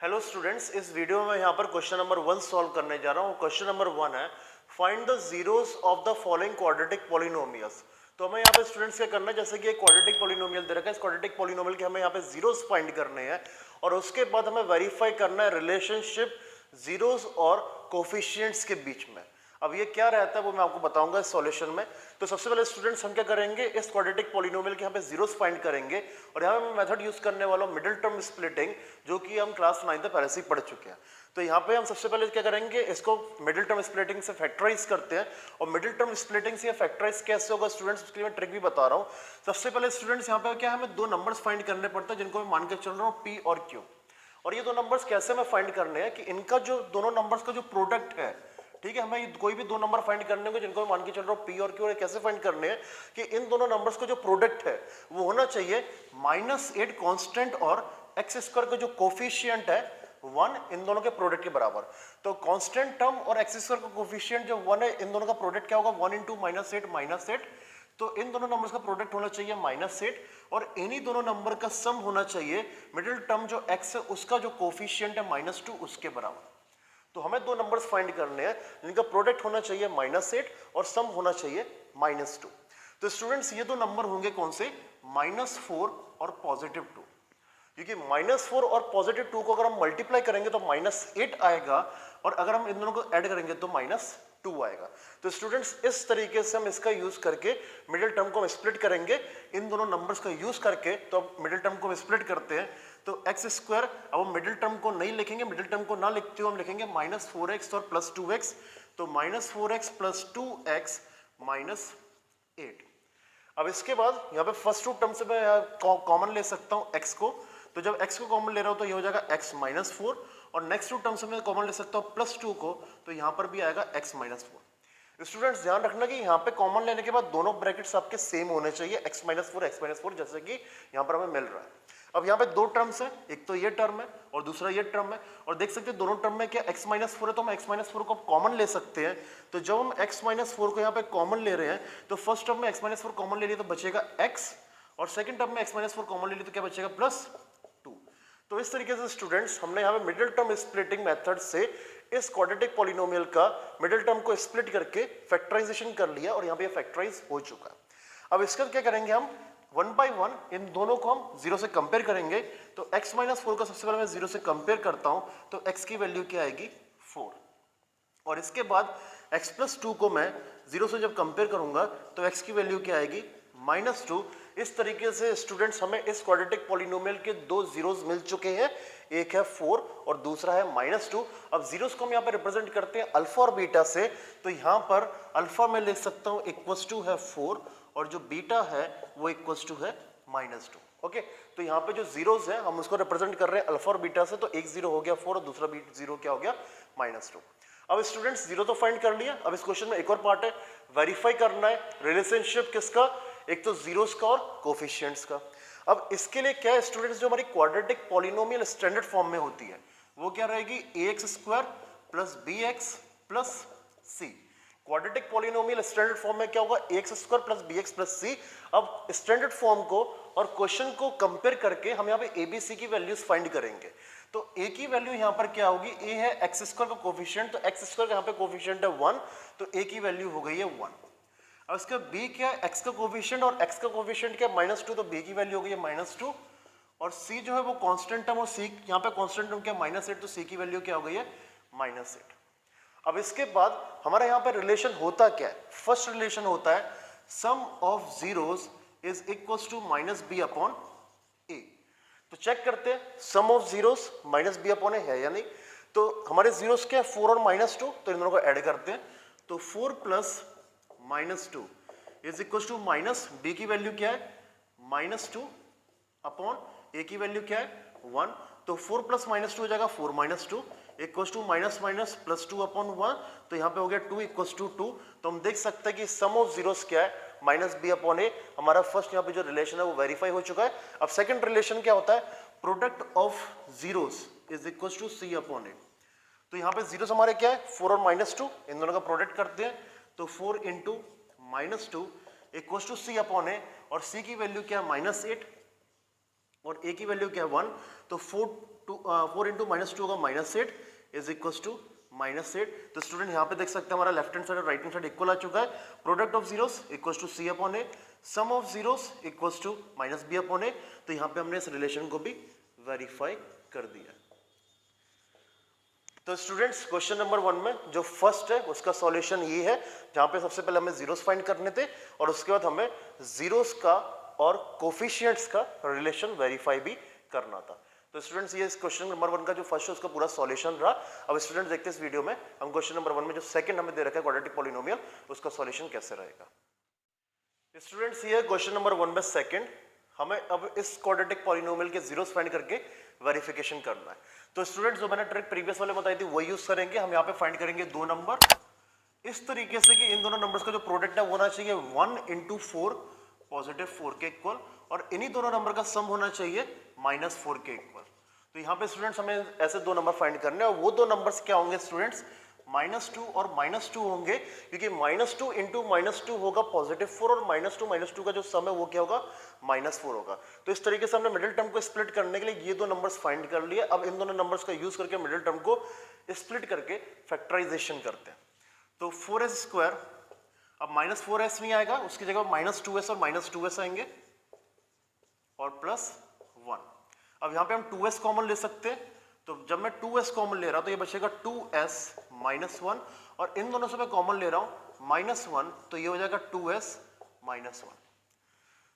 Hello students, इस video में यहाँ पर क्वेश्चन नंबर 1 सॉल्व करने जा रहा हूँ। क्वेश्चन नंबर 1 है find the zeros of the following quadratic polynomials. तो हमें यहाँ पे स्टूडेंट्स क्या करना है, जैसे कि एक क्वाड्रेटिक पॉलिनोमियल दे रखा है, इस क्वाड्रेटिक पॉलिनोमियल के हमें यहाँ पे जीरोस फाइंड करने हैं और उसके बाद हमें वेरीफाई करना है रिलेशनशिप जीरोस और कोफिशिएंट्स के बीच में। अब ये क्या रहता है वो मैं आपको बताऊंगा इस सॉल्यूशन में। तो सबसे पहले स्टूडेंट्स हम क्या करेंगे, इस क्वाड्रेटिक पॉलिनोमियल के यहाँ पे जीरोस फाइंड करेंगे और यहाँ पे मैं मेथड यूज करने वाला हूँ मिडिल टर्म स्प्लिटिंग, जो कि हम क्लास 9 में पहले से ही पढ़ चुके हैं। तो यहाँ पे हम सबसे पहले क्या करेंगे, इसको मिडिल टर्म स्प्लिटिंग से फैक्टराइज करते हैं। और मिडिल टर्म स्प्लिटिंग से फैक्टराइज कैसे होगा स्टूडेंट्स, उसके लिए मैं ट्रिक भी बता रहा हूँ। सबसे पहले स्टूडेंट्स यहाँ पे क्या हमें दो नंबर्स फाइंड करने पड़ते हैं, जिनको मैं मान के चल रहा हूँ P और Q। और ये दो नंबर्स कैसे हमें फाइंड करने हैं कि इनका जो दोनों नंबर्स का जो प्रोडक्ट है, ठीक है, हमें कोई भी दो नंबर फाइंड करने होंगे जिनको मैं मान के चल रहा हूँ P और Q। और कैसे फाइंड करने हैं कि इन दोनों नंबर्स का जो प्रोडक्ट है वो होना चाहिए -8 कांस्टेंट और x स्क्वायर का जो कोफिशिएंट है 1, इन दोनों के प्रोडक्ट के बराबर। तो कांस्टेंट टर्म और x स्क्वायर का कोफिशिएंट जो 1 है, इन दोनों का प्रोडक्ट क्या होगा 1 इंटू -8 तो इन दोनों नंबर्स का प्रोडक्ट होना चाहिए -8 और इन्हीं दोनों नंबर का सम होना चाहिए मिडिल टर्म जो x है उसका जो कोफिशिएंट है -2 उसके बराबर। तो हमें दो नंबर्स फाइंड करने हैं जिनका प्रोडक्ट होना चाहिए -8 और सम होना चाहिए -2। तो स्टूडेंट्स ये दो नंबर होंगे कौन से, -4 और +2, क्योंकि -4 और +2 को अगर हम मल्टीप्लाई करेंगे तो -8 आएगा और अगर हम इन दोनों को ऐड करेंगे तो -2 आएगा। तो स्टूडेंट्स इस तरीके से हम इसका यूज करके मिडिल टर्म को हम स्प्लिट करेंगे, इन दोनों नंबर्स का यूज करके। तो अब मिडिल टर्म को हम स्प्लिट करते हैं तो x स्क्वायर, अब हम मिडिल टर्म को नहीं लिखेंगे, मिडिल टर्म को ना लिखते हुए हम लिखेंगे -4x और +2x। तो -4x + 2x -8। अब इसके बाद यहाँ पे फर्स्ट टू टर्म से मैं कॉमन ले सकता हूँ x को। तो जब x को कॉमन ले रहा हूँ तो ये हो जाएगा x -4 और नेक्स्ट टू टर्म से मैं कॉमन ले सकता हूँ +2 को, तो यहाँ पर भी आएगा x -4। स्टूडेंट्स ध्यान रखना कि यहाँ पे कॉमन लेने के बाद दोनों ब्रैकेट्स आपके सेम होने चाहिए, x -4 जैसे कि यहाँ पर हमें मिल रहा है। अब यहाँ पे दो टर्म्स है, एक तो ये टर्म है और दूसरा ये टर्म है, और देख सकते हैं दोनों टर्म में क्या x -4 है तो हम x -4 को कॉमन ले सकते हैं। तो जब हम x -4 को यहाँ पे कॉमन ले रहे हैं तो फर्स्ट टर्म में x -4 कॉमन ले लिया तो बचेगा x, और सेकंड टर्म में x -4 कॉमन ले लिया तो क्या बचेगा +2। तो इस तरीके से स्टूडेंट्स हमने यहाँ पे मिडिल टर्म स्प्लिटिंग मेथड से इस क्वाड्रेटिक पॉलिनोमियल का मिडिल टर्म को स्प्लिट करके फैक्टराइजेशन कर लिया और यहाँ पे फैक्टराइज हो चुका है। अब इसका क्या करेंगे, हम 1 बाय 1 इन दोनों को हम 0 से कंपेयर करेंगे। तो x -4 का सबसे पहले मैं 0 से कंपेयर करता हूं तो x की वैल्यू क्या आएगी 4, और इसके बाद x + 2 को मैं 0 से जब कंपेयर करूंगा तो x की वैल्यू क्या आएगी -2। इस तरीके से स्टूडेंट्स हमें इस क्वाड्रेटिक पॉलिनोमियल के दो जीरोस मिल चुके हैं, एक है 4 और दूसरा है -2। अब जीरोस को हम यहाँ पे रिप्रेजेंट करते हैं अल्फा और बीटा से। तो यहाँ पर अल्फा में लिख सकता हूँ = है 4 और जो बीटा है वो = है -2। ओके, तो यहाँ पे जो जीरोस है हम उसको रिप्रेजेंट कर रहे हैं अल्फा और बीटा से। तो एक जीरो हो गया 4 और दूसरा जीरो क्या हो गया -2। अब स्टूडेंट्स जीरो तो फाइंड कर लिया। अब इस क्वेश्चन में एक और पार्ट है, वेरीफाई करना है रिलेशनशिप किसका, एक तो जीरोस का और कोफिशिएंट्स का। अब इसके लिए क्या है स्टूडेंट्स, जो हमारी क्वाड्रेटिक पॉलिनोमियल स्टैंडर्ड फॉर्म में होती है वो क्या रहेगी, ax² + bx + c। Quadratic polynomial standard form में क्या होगा, ax² + bx + c। अब स्टैंडर्ड फॉर्म को और क्वेश्चन को कंपेयर करके हम यहाँ पे a b c की वैल्यूज फाइंड करेंगे। तो a की वैल्यू यहाँ पर क्या होगी, a है x² का कोफिशिएंट, तो x² का यहाँ पे कोफिशिएंट है 1, तो a की वैल्यू हो गई है 1। अब इसका b क्या है, x का कोफिशिएंट और x का कोफिशिएंट क्या है -2, तो b की वैल्यू हो गई है -2। और c जो है वो कांस्टेंट टर्म, और c यहाँ पे कांस्टेंट टर्म क्या है -8, तो c की वैल्यू क्या हो गई है -8। अब इसके बाद हमारा यहाँ पे रिलेशन होता क्या है, फर्स्ट रिलेशन होता है sum of zeros is equal to -b/a। तो चेक करते हैं सम ऑफ जीरोस -b/a है या नहीं। तो हमारे जीरोस क्या है 4 और -2, तो इन दोनों को ऐड करते हैं। तो 4 + -2 इज इक्वल टू -b की वैल्यू क्या है -2 अपॉन a की वैल्यू क्या है 1। तो 4 + -2 हो जाएगा 4 - 2 इक्वल टू -+2/1। तो यहाँ पे हो गया 2 = 2। तो हम देख सकते हैं कि सम ऑफ जीरोस क्या है -b/a। हमारा फर्स्ट यहाँ पे जो रिलेशन है वो वेरीफाई हो चुका है। अब सेकंड रिलेशन क्या होता है, product of zeros is equal to c/a। तो यहाँ पे जीरोस हमारे क्या है 4 और -2, इन दोनों का प्रोडक्ट करते हैं। तो 4 × -2 इक्वल टू c/a, और c की वैल्यू क्या है -8 और a की वैल्यू क्या है 1। तो 4 4 इंटू -2 होगा -8 इज इक्वल टू -8। तो स्टूडेंट यहाँ पे देख सकते हैं हमारा लेफ्ट हैंड साइड और राइट हैंड साइड इक्वल आ चुका है। Product of zeros equal to c upon a, sum of zeros equal to -b upon a। तो यहाँ पे हमने इस रिलेशन को भी वेरीफाई कर दिया। तो स्टूडेंट्स क्वेश्चन नंबर 1 में जो फर्स्ट है उसका सॉल्यूशन ये है, जहाँ पे सबसे पहले हमें जीरोस फाइंड करने थे और उसके बाद हमें जीरोस का और कोफिशिएंट्स का रिलेशन वेरीफाई भी करना था। तो स्टूडेंट्स ये क्वेश्चन नंबर 1 का जो फर्स्ट है उसका पूरा सॉल्यूशन रहा। अब स्टूडेंट्स देखते हैं इस वीडियो में हम क्वेश्चन नंबर 1 में जो सेकंड हमें दे रखा है क्वाड्रेटिक पॉलिनोमियल, उसका सॉल्यूशन कैसे रहेगा। स्टूडेंट्स ये क्वेश्चन नंबर 1 में सेकंड हमें अब इस क्वाड्रेटिक पॉलिनोमियल के जीरोस फाइंड करके वेरिफिकेशन करना है। तो स्टूडेंट्स जो मैंने ट्रिक प्रीवियस वाले बताई थी वही यूज करेंगे। हम यहाँ पे फाइंड करेंगे दो नंबर इस तरीके से कि इन दोनों नंबर्स का जो प्रोडक्ट है वो होना चाहिए 1 इंटू 4 पॉजिटिव 4 के इक्वल, और इन्हीं दोनों नंबर का सम होना चाहिए -4 के इक्वल। तो यहाँ पे स्टूडेंट्स हमें ऐसे दो नंबर फाइंड करने हैं और वो दो नंबर्स क्या होंगे स्टूडेंट्स, -2 और -2 होंगे, क्योंकि -2 इंटू -2 होगा +4 और -2 का जो सम है वो क्या होगा -4 होगा। तो इस तरीके से हमने मिडिल टर्म को स्प्लिट करने के लिए ये दो नंबर्स फाइंड कर लिए। अब इन दोनों नंबर्स का यूज करके मिडिल टर्म को स्प्लिट करके फैक्टराइजेशन करते हैं। तो 4s², अब -4s नहीं आएगा, उसकी जगह -2s और -2s आएंगे और +1। अब यहाँ पे हम 2s कॉमन ले सकते हैं, तो जब मैं 2s कॉमन ले रहा हूं तो ये बचेगा 2s -1, और इन दोनों से मैं कॉमन ले रहा हूं -1, तो ये हो जाएगा 2s -1।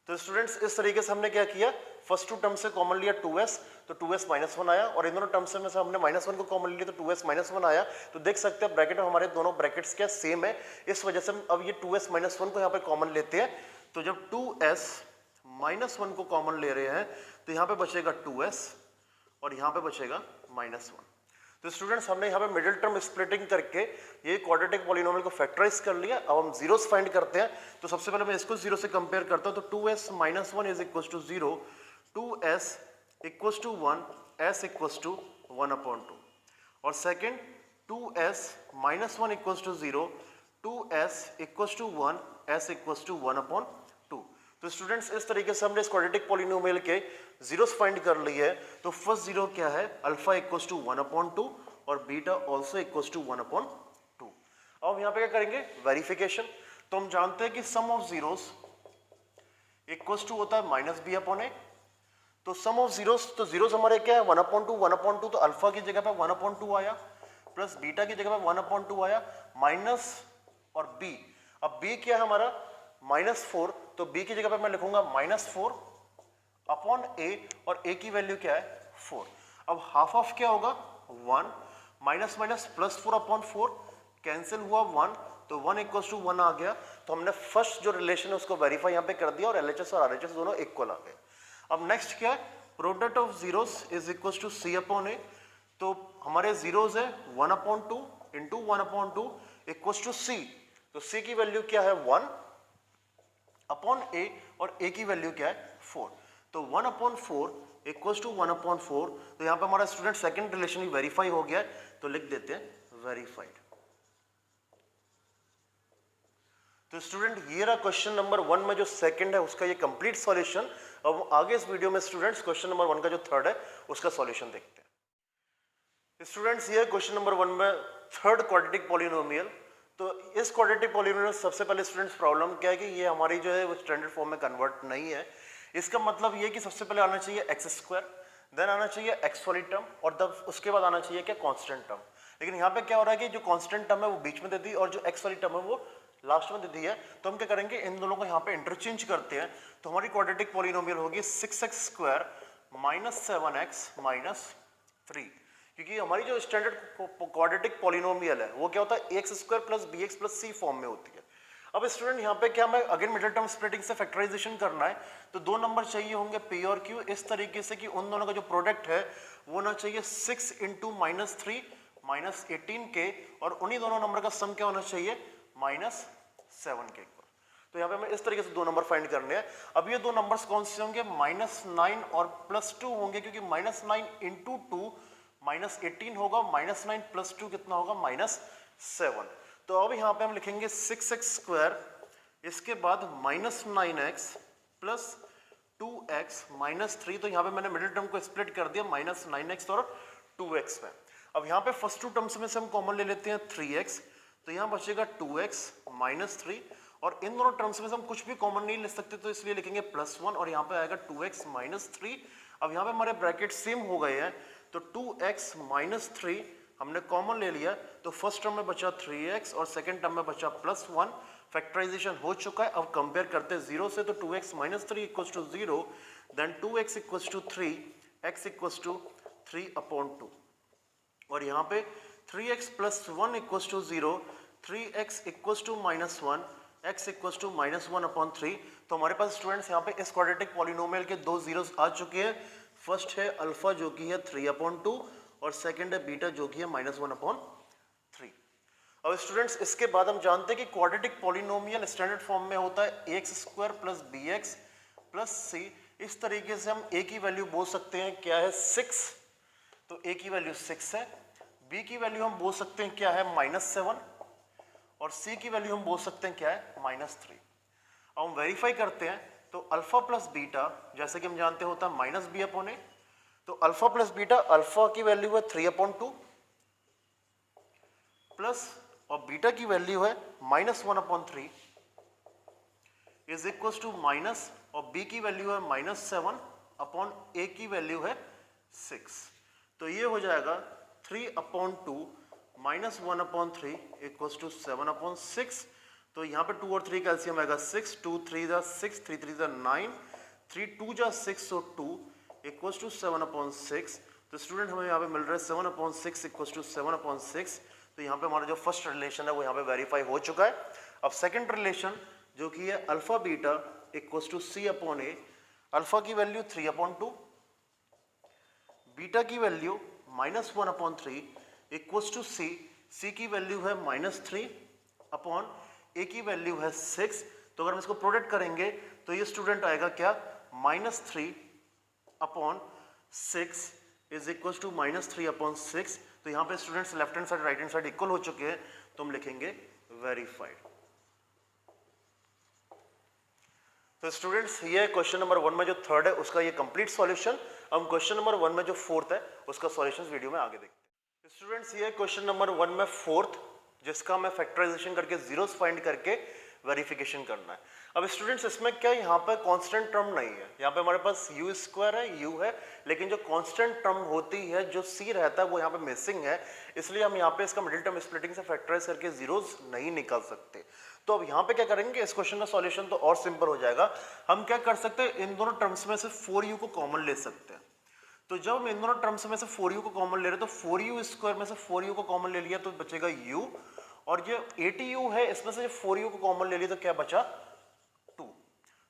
तो स्टूडेंट्स इस तरीके से हमने क्या किया, फर्स्ट टू टर्म से कॉमन लिया 2s, तो 2s -1 आया, और इन दोनों टर्म्स में से हमने -1 को कॉमन लिया तो 2s -1 आया। तो देख सकते हैं ब्रैकेट में हमारे दोनों ब्रैकेट्स क्या सेम है, इस वजह से हम अब ये 2s -1 को यहाँ पे कॉमन लेते हैं। तो जब 2s -1 को कॉमन ले रहे हैं तो यहाँ पे बचेगा 2s और यहाँ पे बचेगा -1। तो स्टूडेंट्स हमने यहाँ पे मिडिल टर्म स्प्लिटिंग करके ये क्वाड्रेटिक पॉलिनोमियल को फैक्टराइज कर लिया। अब हम जीरोस फाइंड करते हैं। तो सबसे पहले मैं इसको जीरो से कंपेयर करता हूँ, तो 2s -1 is equal to 0, 2s equal to 1, s equal to 1/2, और second 2s -1 equal to 0, 2s equal to 1, s equal to 1/2। तो स्टूडेंट्स इस तरीके से हमने इस क्वाड्रेटिक पॉलिनोमियल के जीरोस फाइंड कर लिए है। तो फर्स्ट जीरो क्या है, अल्फा इक्वल टू 1/2 और बीटा ऑल्सो इक्वल टू 1/2। अब यहाँ पे क्या करेंगे, वेरिफिकेशन। तो हम जानते हैं कि सम ऑफ जीरोस इक्वल टू होता है -b/a। तो सम ऑफ जीरोस, तो जीरोस हमारे क्या है 1/2, तो अल्फा की जगह पे 1/2 आया, प्लस बीटा की जगह पे 1/2 आया, माइनस और b। अब b क्या है हमारा -4, तो b की जगह पे मैं लिखूंगा -4 अपॉन a, और a की वैल्यू क्या है 4। अब हाफ ऑफ क्या होगा 1, माइनस माइनस +4/4 कैंसिल हुआ 1, तो 1 इक्वल टू 1 आ गया। तो हमने फर्स्ट जो रिलेशन है उसको वेरीफाई यहाँ पे कर दिया और LHS और RHS दोनों इक्वल आ गए। अब नेक्स्ट क्या है, product of zeros is equal to c/a। तो हमारे जीरोस है 1/2 इंटू 1/2 इक्वल टू c। तो c की वैल्यू क्या है 1 अपॉन a, और a की वैल्यू क्या है 4। तो 1/4 इक्वल टू 1/4। तो यहाँ पे हमारा स्टूडेंट सेकंड रिलेशन भी वेरीफाई हो गया है, तो लिख देते हैं वेरीफाइड। तो स्टूडेंट ये रहा क्वेश्चन नंबर 1 में जो सेकंड है उसका ये कंप्लीट सॉल्यूशन। अब आगे इस वीडियो में स्टूडेंट्स क्वेश्चन नंबर 1 का जो थर्ड है उसका सॉल्यूशन देखते हैं। स्टूडेंट्स ये क्वेश्चन नंबर 1 में थर्ड क्वाड्रेटिक पॉलिनोमियल। तो इस क्वाड्रेटिक पॉलिनोमियल सबसे पहले स्टूडेंट्स प्रॉब्लम क्या है कि ये हमारी जो है वो स्टैंडर्ड फॉर्म में कन्वर्ट नहीं है। इसका मतलब ये कि सबसे पहले आना चाहिए x², देन आना चाहिए x वाली टर्म, और तब उसके बाद आना चाहिए क्या कांस्टेंट टर्म। लेकिन यहाँ पे क्या हो रहा है कि जो कांस्टेंट टर्म है वो बीच में दे दी और जो x वाली टर्म है वो लास्ट में दे दी है। तो हम क्या करेंगे, इन दोनों को यहाँ पे इंटरचेंज करते हैं। तो हमारी क्वाड्रेटिक पॉलिनोमियल होगी 6x² - 7x - 3, क्योंकि हमारी जो स्टैंडर्ड क्वाड्रेटिक पॉलिनोमियल है वो क्या होता है ax² + bx + c फॉर्म में होती है। अब स्टूडेंट यहाँ पे क्या हमें अगेन मिडिल टर्म स्प्लिटिंग से फैक्टराइजेशन करना है। तो दो नंबर चाहिए होंगे p और q, इस तरीके से कि उन दोनों का जो प्रोडक्ट है वो ना चाहिए 6 × -3 -18k, और उन्हीं दोनों नंबर का सम क्या होना चाहिए -7k। तो यहाँ पे हमें इस तरीके से दो नंबर फाइंड करने हैं। अब ये दो नंबर्स कौन से होंगे, -9 और +2 होंगे, क्योंकि -9 × 2 -18 होगा, -9 + 2 कितना होगा -7। तो अब यहाँ पे हम लिखेंगे 6x², इसके बाद -9x + 2x माइनस 3, तो यहाँ पे मैंने मिडिल टर्म को स्प्लिट कर दिया माइनस 9x और 2x में। अब यहाँ पे फर्स्ट टू टर्म्स में से हम कॉमन ले लेते हैं 3x, तो यहाँ बचेगा 2x माइनस 3, और इन दोनों टर्म्स में से हम कुछ भी कॉमन नहीं ले सकते, तो इसलिए लिखेंगे +1 और यहाँ पे आएगा 2x माइनस 3। अब यहाँ पे हमारे ब्रैकेट सेम हो गए हैं, तो 2x माइनस 3 हमने कॉमन ले लिया, तो फर्स्ट टर्म में बचा 3x और सेकेंड टर्म में बचा +1। फैक्टराइजेशन हो चुका है। अब कंपेयर करते हैं 0 से, तो 2x माइनस 3 equals to 0, then 2x equals to 3, x equals to 3/2, और यहाँ पे 3x plus 1 equals to 0, 3x equals to -1, x equals to -1/3। तो हमारे पास स्टूडेंट्स यहाँ पे इस क्वाड्रेटिक पॉलिनोमियल के दो जीरोस आ चुके हैं। फर्स्ट है अल्फा जो कि है 3/2 और सेकंड है बीटा जो कि है -1/3। अब स्टूडेंट्स इसके बाद हम जानते हैं कि क्वाड्रेटिक पॉलिनोमियल स्टैंडर्ड फॉर्म में होता है ax² + bx + c। इस तरीके से हम a की वैल्यू बोल सकते हैं क्या है 6, तो a की वैल्यू 6 है, b की वैल्यू हम बोल सकते हैं क्या है -7, और c की वैल्यू हम बोल सकते हैं क्या है -3। अब हम वेरीफाई करते हैं, तो अल्फा प्लस बीटा जैसे कि हम जानते होता है -b/a, तो अल्फा प्लस बीटा, अल्फा की वैल्यू है 3/2 प्लस, और बीटा की वैल्यू है -1/3 इज इक्वल टू माइनस, और b की वैल्यू है -7 अपॉन a की वैल्यू है 6, तो ये हो जाएगा 3/2 -1/3 इक्वल्स टू 7/6। तो यहाँ पे 2 और 3 कैल्सियम आएगा 6, 2 3 जा 6, 3 3 जा 9, 3 2 जा 6, so 2 इक्वल्स टू 7/6। तो स्टूडेंट हमें यहाँ पे मिल रहा है 7/6 इक्वल्स टू 7/6। तो यहाँ पे हमारा जो फर्स्ट रिलेशन है वो यहाँ पे वेरीफाई हो चुका है। अब सेकंड रिलेशन जो कि है alpha beta equals to c/a, alpha की वैल्यू 3/2, बीटा की value -1/3 equals to c, c की वैल्यू है -3 अपॉन a की वैल्यू है 6। तो अगर हम इसको प्रोडक्ट करेंगे तो ये स्टूडेंट आएगा क्या -3/6 इज इक्वल टू -3/6। तो यहाँ पे students left hand side right hand side equal हो चुके हैं, तो हम लिखेंगे वेरीफाइड। तो स्टूडेंट्स ये क्वेश्चन नंबर 1 में जो थर्ड है उसका ये कंप्लीट सॉल्यूशन। हम क्वेश्चन नंबर 1 में जो फोर्थ है उसका सॉल्यूशन वीडियो में आगे देखते हैं। स्टूडेंट्स ये क्वेश्चन नंबर 1 में फोर्थ, जिसका हमें फैक्टराइजेशन करके जीरोस फाइंड करके वेरिफिकेशन करना है। अब स्टूडेंट्स इसमें क्या यहाँ पे कांस्टेंट टर्म नहीं है, यहाँ पे हमारे पास u² है, u है, लेकिन जो कांस्टेंट टर्म होती है जो c रहता है वो यहाँ पे मिसिंग है, इसलिए हम यहाँ पे इसका मिडिल टर्म स्प्लिटिंग से फैक्टराइज करके जीरोस नहीं निकाल सकते। तो अब यहाँ पे क्या करेंगे, इस क्वेश्चन का सॉल्यूशन तो और सिंपल हो जाएगा। हम क्या कर सकते हैं, इन दोनों टर्म्स में से 4u को कॉमन ले सकते हैं। तो जब हम इन दोनों टर्म्स में से 4u को कॉमन ले रहे हैं, तो 4u² में से 4u को कॉमन ले लिया तो बचेगा u, और ये 80u है इसमें से 4u को कॉमन ले लिया तो क्या बचा 2।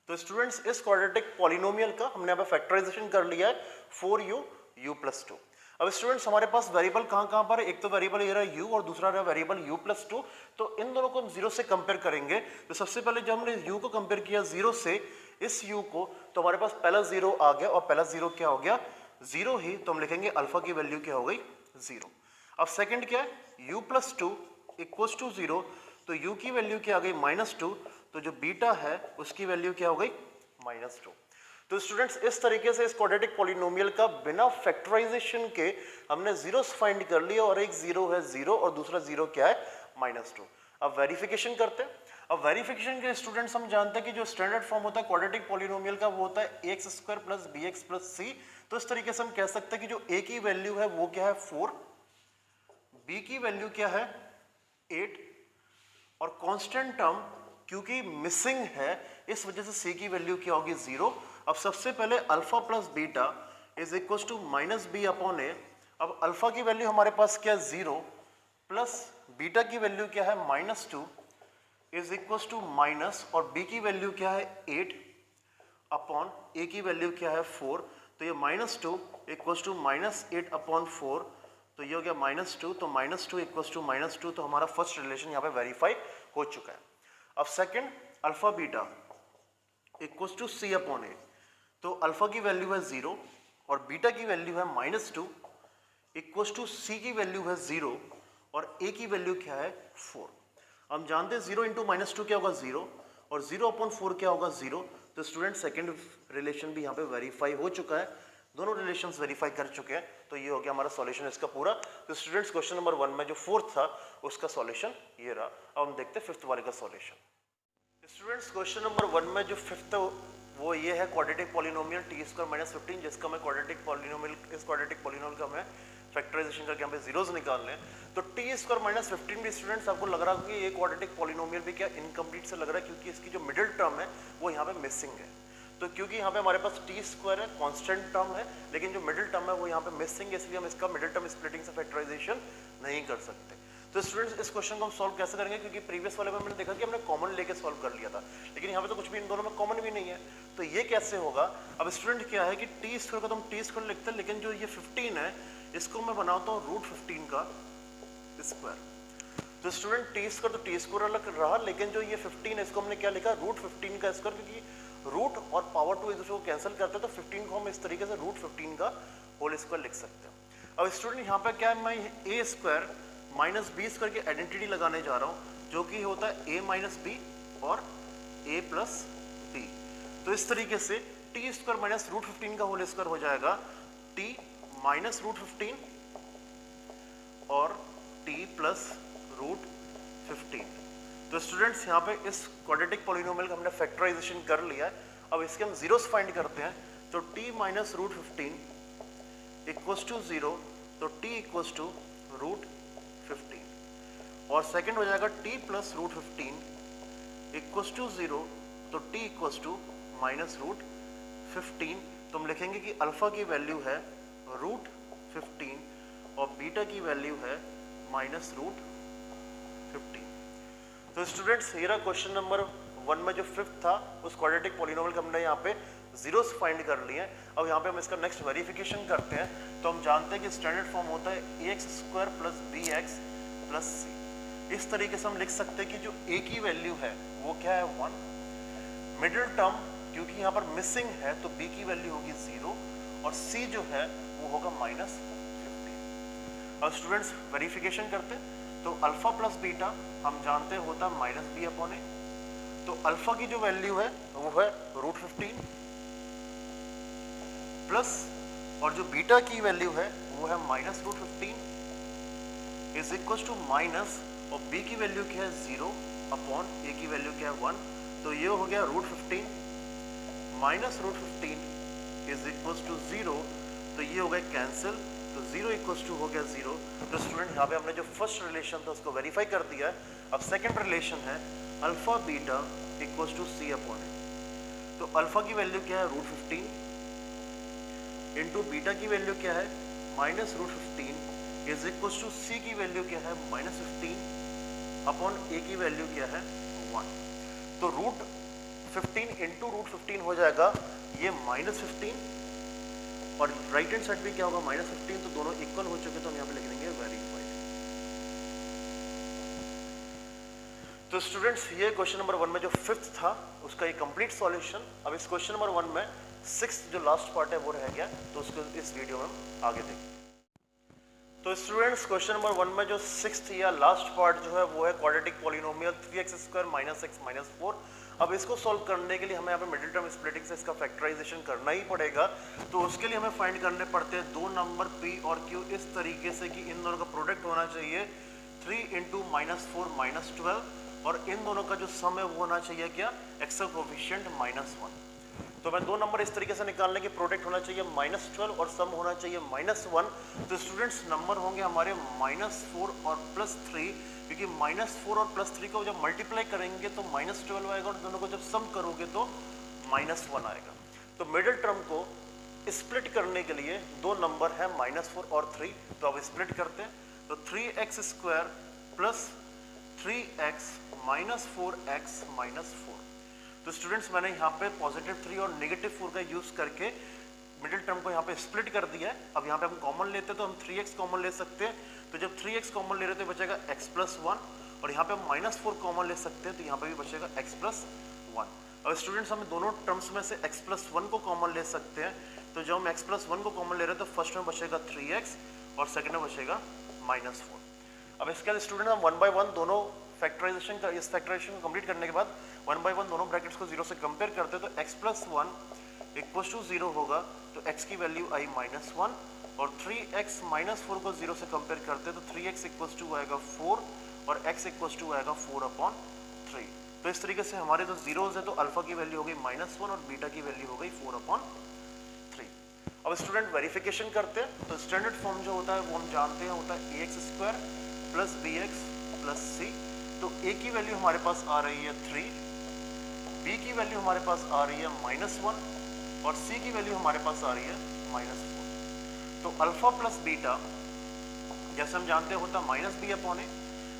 तो स्टूडेंट्स इस क्वाड्रेटिक पॉलिनोमियल का हमने यहाँ पे फैक्टराइजेशन कर लिया है 4u u + 2। अब स्टूडेंट्स हमारे पास वेरिएबल कहाँ पर है, एक तो वेरिएबल ये रहा u और दूसरा रहा वेरिएबल u + 2। तो इन दोनों को हम 0 से कंपेयर करेंगे। तो सबसे पहले जब हमने u को कंपेयर किया 0 से इस u को, तो हमारे पास पहला 0 आ गया, और पहला 0 क्या हो गया 0 ही, तो हम लिखेंगे अल्फा की वैल्यू क्या हो गई 0। अब सेकंड क्या है u + 2 इक्वल्स टू 0, तो u की वैल्यू क्या आ गई -2, तो जो बीटा है उसकी वैल्यू क्या हो गई -2। तो स्टूडेंट्स इस तरीके से इस क्वाड्रेटिक पॉलिनोमियल का बिना फैक्टराइजेशन के हमने जीरोस फाइंड कर लिया, और एक 0 है 0 और दूसरा 0 क्या है -2। अब वेरिफिकेशन करते हैं। अब वेरिफिकेशन के स्टूडेंट्स हम जानते हैं कि जो स्टैंडर्ड फॉर्म होता है क्वाड्रेटिक पॉलिनोमियल का वो होता है ax² + bx + c। तो इस तरीके से हम कह सकते हैं कि जो a की वैल्यू है वो क्या है 4, b की वैल्यू क्या है 8, और कांस्टेंट टर्म क्योंकि मिसिंग है इस वजह से c की वैल्यू क्या होगी 0। अब सबसे पहले alpha plus beta is equal to -b/a। अब अल्फा की वैल्यू हमारे पास क्या 0 प्लस बीटा की वैल्यू क्या है -2 इज इक्वल टू माइनस, और b की वैल्यू क्या है 8 अपॉन a की वैल्यू क्या है 4। तो ये -2 इक्वल टू -8/4, तो ये हो गया -2, तो -2 इक्वल टू -2, तो हमारा फर्स्ट रिलेशन यहाँ पे वेरीफाई हो चुका है। अब second alpha beta equal to c/a, तो अल्फा की वैल्यू है 0 और बीटा की वैल्यू है -2 इक्वल टू c की वैल्यू है 0 और a की वैल्यू क्या है 4। हम जानते हैं 0 × -2 क्या होगा 0, और 0/4 क्या होगा 0, तो स्टूडेंट सेकंड रिलेशन भी यहाँ पे वेरीफाई हो चुका है, दोनों रिलेशंस वेरीफाई कर चुके हैं, तो ये हो गया हमारा सॉल्यूशन इसका पूरा। तो स्टूडेंट्स क्वेश्चन नंबर 1 में जो फोर्थ था उसका सॉल्यूशन ये रहा। अब हम देखते हैं फिफ्थ वाले का सॉल्यूशन। स्टूडेंट्स क्वेश्चन नंबर 1 में जो फिफ्थ वो ये है quadratic polynomial T square minus 15, जिसका मैं क्वाड्रेटिक पॉलिनोमियल, इस क्वाड्रेटिक पॉलिनोमियल का मैं फैक्टराइजेशन करके यहाँ पे जीरोस निकालने हैं। तो टी स्क्वायर माइनस 15 भी स्टूडेंट्स आपको लग रहा है कि ये क्वाड्रेटिक पॉलिनोमियल भी क्या इनकम्प्लीट से लग रहा है, क्योंकि इसकी जो मिडिल टर्म है वो यहाँ पे मिसिंग है। तो क्योंकि यहाँ पे हमारे पास टी स्क्वायर है, कांस्टेंट टर्म है, लेकिन जो मिडिल टर्म है वो यहाँ पे मिसिंग है, इसलिए हम इसका मिडिल टर्म स्प्लिटिंग से फैक्टराइजेशन नहीं कर सकते। तो स्टूडेंट्स इस क्वेश्चन को हम सॉल्व कैसे करेंगे, क्योंकि प्रीवियस वाले में हमने देखा कि हमने कॉमन लेके सॉल्व कर लिया था, लेकिन यहाँ पे तो कुछ भी इन दोनों में कॉमन भी नहीं है, तो ये कैसे होगा। अब स्टूडेंट क्या है कि टी स्क्वायर को तो हम टी स्क्वायर लिखते हैं, लेकिन जो ये 15 है इसको मैं बनाता हूँ रूट 15 का स्क्वायर। तो स्टूडेंट टी स्क्वायर तो टी स्क्वायर अलग रहा, लेकिन जो ये 15 है इसको हमने क्या लिखा रूट 15 का स्क्वायर, क्योंकि रूट और पावर 2 एक दूसरे को कैंसिल करते हैं, तो 15 को हम इस तरीके से रूट 15 का होल स्क्वायर लिख सकते हैं। अब स्टूडेंट यहाँ पे क्या है, मैं ए स्क्वायर माइनस बी स्क्वायर की आइडेंटिटी लगाने जा रहा हूँ, जो कि होता है ए माइनस बी और ए प्लस बी। तो इस तरीके से टी स्क्वायर माइनस रूट 15 का होल स्क्वायर हो जाएगा टी माइनस रूट 15 और टी प्लस रूट 15। तो स्टूडेंट्स यहाँ पे इस क्वाड्रेटिक पॉलिनोमियल का हमने फैक्टराइजेशन कर लिया है। अब इसके हम जीरोस फाइंड करते हैं, तो T minus root 15 equals to 0, तो टी इक्वल्स टू रूट 15, और सेकंड हो जाएगा T plus root 15 equals to 0, तो T equals to minus root 15। तो हम लिखेंगे कि अल्फा की वैल्यू है रूट 15 और बीटा की वैल्यू है माइनस रूट 15। तो स्टूडेंट्स ये रहा क्वेश्चन नंबर 1 में जो फिफ्थ था उस क्वाड्रेटिक पॉलिनोमियल का हमने यहाँ पे जीरोस फाइंड कर लिए हैं। अब यहाँ पे हम इसका नेक्स्ट वेरिफिकेशन करते हैं। तो हम जानते हैं कि स्टैंडर्ड फॉर्म होता है ax square plus bx plus c। इस तरीके से हम लिख सकते हैं कि जो a की वैल्यू है वो क्या है 1, मिडिल टर्म क्योंकि यहाँ पर मिसिंग है तो b की वैल्यू होगी 0 और c जो है वो होगा माइनस 15। अब स्टूडेंट्स वेरिफिकेशन करते हैं, तो अल्फा प्लस बीटा हम जानते हैं होता है माइनस बी अपॉन ए। तो अल्फा की जो वैल्यू है वो है रूट 15 प्लस, और जो बीटा की वैल्यू है वो है minus root 15 is equal to minus, और बी की वैल्यू क्या है 0 अपॉन ए की वैल्यू क्या है 1। तो ये हो गया root 15 minus root 15 is equal to 0, तो ये हो गया कैंसिल, तो 0 इक्वल्स टू हो गया 0। तो स्टूडेंट यहाँ पे हमने जो फर्स्ट रिलेशन था उसको वेरीफाई कर दिया है। अब सेकंड रिलेशन है alpha beta equals to C upon A. तो अल्फा की वैल्यू क्या है रूट 15 इंटू बीटा की वैल्यू क्या है minus root 15 is equals to C की वैल्यू क्या है माइनस 15 अपॉन ए की वैल्यू क्या है 1। तो रूट 15 इंटू रूट 15 हो जाएगा ये माइनस 15, और राइट हैंड साइड भी क्या होगा माइनस 15, तो दोनों इक्वल हो चुके, तो हम यहाँ पे लिख देंगे वेरीफाइड। तो स्टूडेंट्स ये क्वेश्चन नंबर 1 में जो फिफ्थ था उसका ये कंप्लीट सॉल्यूशन। अब इस क्वेश्चन नंबर 1 में सिक्स्थ जो लास्ट पार्ट है वो रह गया, तो उसको इस वीडियो में हम आगे देखेंगे। तो स्टूडेंट्स क्वेश्चन नंबर 1 में जो सिक्स्थ या लास्ट पार्ट जो है वो है quadratic polynomial 3x square minus x minus 4। अब इसको सॉल्व करने के लिए हमें यहाँ पे मिडिल टर्म स्प्लिटिंग से इसका फैक्टराइजेशन करना ही पड़ेगा। तो उसके लिए हमें फाइंड करने पड़ते हैं दो नंबर p और q इस तरीके से कि इन दोनों का प्रोडक्ट होना चाहिए 3 इंटू माइनस 4 माइनस 12, और इन दोनों का जो सम है वो होना चाहिए क्या एक्सेल कोफिशिएंट माइनस 1। तो मैं दो नंबर इस तरीके से निकालने की प्रोडक्ट होना चाहिए माइनस 12 और सम होना चाहिए माइनस 1। तो स्टूडेंट्स नंबर होंगे हमारे माइनस 4 और प्लस 3, क्योंकि माइनस 4 और प्लस 3 को जब मल्टीप्लाई करेंगे तो माइनस 12 आएगा, और दोनों को जब सम करोगे तो माइनस 1 आएगा। तो मिडिल टर्म को स्प्लिट करने के लिए दो नंबर है माइनस 4 और 3, तो अब स्प्लिट करते हैं। तो 3x square plus 3x minus 4x minus 4। तो स्टूडेंट्स मैंने यहाँ पे पॉजिटिव 3 और नेगेटिव 4 का यूज करके मिडिल टर्म को यहाँ पे स्प्लिट कर दिया है। अब यहाँ पे हम कॉमन लेते हैं तो हम 3x कॉमन ले सकते हैं, तो जब 3x कॉमन ले रहे थे बचेगा x प्लस 1, और यहाँ पे हम माइनस 4 कॉमन ले सकते हैं तो यहाँ पे भी बचेगा x प्लस 1। अब स्टूडेंट्स हम दोनों टर्म्स में से x प्लस 1 को कॉमन ले सकते हैं, तो जब हम x प्लस 1 को कॉमन ले रहे हैं तो फर्स्ट में बचेगा 3x और सेकेंड में बचेगा माइनस 4। अब इसके बाद स्टूडेंट हम 1 बाय 1 दोनों फैक्टराइजेशन का, इस फैक्टराइजेशन को कंप्लीट करने के बाद 1 बाई 1 दोनों ब्रैकेट्स को 0 से कंपेयर करते हैं तो x प्लस 1 इक्वल टू 0 होगा, तो x की वैल्यू आई -1 और 3x -4 को 0 से कंपेयर करते हैं तो 3x इक्वल टू आएगा 4 और x इक्वल टू आएगा 4/3। तो इस तरीके से हमारे जो जीरोज है तो अल्फा की वैल्यू हो गई -1 और बीटा की वैल्यू हो गई 4/3। अब स्टूडेंट वेरिफिकेशन करते हैं तो स्टैंडर्ड फॉर्म जो होता है वो हम जानते हैं होता है ax² plus bx plus c। तो a की वैल्यू हमारे पास आ रही है 3, b की वैल्यू हमारे पास आ रही है -1 और c की वैल्यू हमारे पास आ रही है -4। तो अल्फा प्लस बीटा जैसे हम जानते हैं होता है -b/a,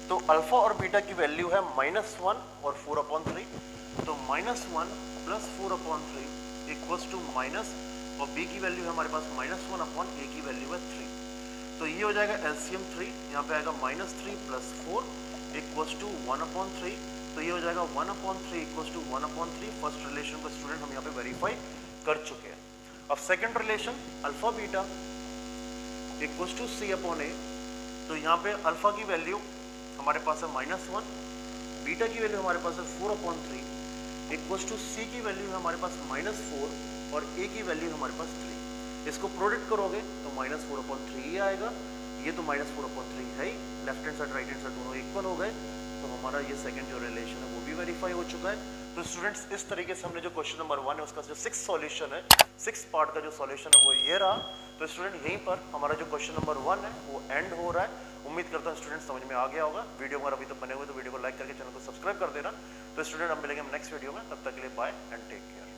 तो अल्फा और बीटा की वैल्यू है -1 और 4/3। तो -1 प्लस 4/3 इक्वल्स टू माइनस और b की वैल्यू है हमारे पास -1/a की वैल्यू है 3। तो ये हो जाएगा एलसीएम 3, यहाँ पे आएगा -3 प्लस 4 इक्वल्स टू 1/3। तो ये हो जाएगा 1/3 इक्वल्स टू 1/3। फर्स्ट रिलेशन को स्टूडेंट हम यहाँ पे वेरीफाई कर चुके हैं। अब second relation alpha beta equals to c/a। तो यहाँ पे अल्फा की वैल्यू हमारे पास है -1, बीटा की वैल्यू हमारे पास है 4/3 इक्वल्स टू c की वैल्यू है हमारे पास -4 और a की वैल्यू हमारे पास 3। इसको प्रोडक्ट करोगे तो -4/3 ही आएगा, ये तो -4/3 है ही, left hand side right hand side दोनों इक्वल हो गए। तो हमारा ये सेकंड जो रिलेशन है वो भी वेरीफाई हो चुका है। तो स्टूडेंट्स इस तरीके से हमने जो क्वेश्चन नंबर 1 है उसका जो 6 सॉल्यूशन है, 6 पार्ट का जो सॉल्यूशन है वो ये रहा। तो स्टूडेंट यहीं पर हमारा जो क्वेश्चन नंबर 1 है वो एंड हो रहा है। उम्मीद करता हूँ स्टूडेंट समझ में आ गया होगा। वीडियो अगर अभी तक बने हुए तो वीडियो को लाइक करके चैनल को सब्सक्राइब कर देना। तो स्टूडेंट हम मिलेंगे नेक्स्ट वीडियो में, तब तक के लिए बाय एंड टेक केयर।